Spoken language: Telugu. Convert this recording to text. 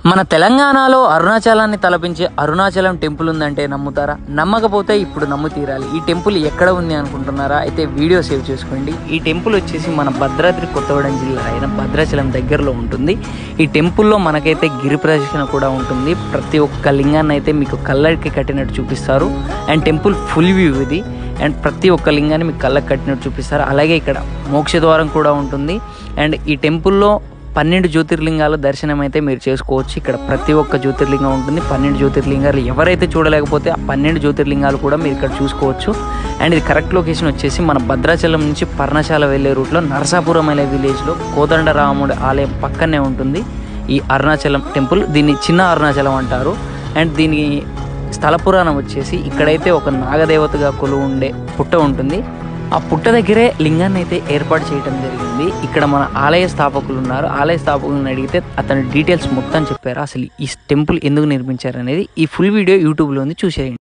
మన తెలంగాణలో అరుణాచలాన్ని తలపించే అరుణాచలం టెంపుల్ ఉందంటే నమ్ముతారా? నమ్మకపోతే ఇప్పుడు నమ్ము తీరాలి. ఈ టెంపుల్ ఎక్కడ ఉంది అనుకుంటున్నారా? అయితే వీడియో సేవ్ చేసుకోండి. ఈ టెంపుల్ వచ్చేసి మన భద్రాద్రి కొత్తగూడెం జిల్లా అయిన భద్రాచలం దగ్గరలో ఉంటుంది. ఈ టెంపుల్లో మనకైతే గిరి ప్రదక్షిణ కూడా ఉంటుంది. ప్రతి ఒక్క లింగాన్ని అయితే మీకు కళ్ళకి కట్టినట్టు చూపిస్తారు. అండ్ టెంపుల్ ఫుల్ వ్యూ ఇది. అండ్ ప్రతి ఒక్క లింగాన్ని మీకు కళ్ళకి కట్టినట్టు చూపిస్తారు. అలాగే ఇక్కడ మోక్ష ద్వారం కూడా ఉంటుంది. అండ్ ఈ టెంపుల్లో 12 జ్యోతిర్లింగాల దర్శనం అయితే మీరు చేసుకోవచ్చు. ఇక్కడ ప్రతి ఒక్క జ్యోతిర్లింగం ఉంటుంది. 12 జ్యోతిర్లింగాలు ఎవరైతే చూడలేకపోతే ఆ 12 జ్యోతిర్లింగాలు కూడా మీరు ఇక్కడ చూసుకోవచ్చు. అండ్ ఇది కరెక్ట్ లొకేషన్ వచ్చేసి మన భద్రాచలం నుంచి పర్ణశాల వెళ్ళే రూట్లో నరసాపురం అనే విలేజ్లో కోదండరాముడి ఆలయం పక్కనే ఉంటుంది ఈ అరుణాచలం టెంపుల్. దీన్ని చిన్న అరుణాచలం అంటారు. అండ్ దీని స్థల పురాణం వచ్చేసి ఇక్కడైతే ఒక నాగదేవతగా కొలువు ఉండే పుట్ట ఉంటుంది. ఆ పుట్ట దగ్గరే లింగాన్ని అయితే ఏర్పాటు చేయడం జరిగింది. ఇక్కడ మన ఆలయ స్థాపకులు ఉన్నారు. ఆలయ స్థాపకులను అడిగితే అతని డీటెయిల్స్ మొత్తం చెప్పారు. అసలు ఈ టెంపుల్ ఎందుకు నిర్మించారు అనేది ఈ ఫుల్ వీడియో యూట్యూబ్లో ఉంది, చూసేయండి.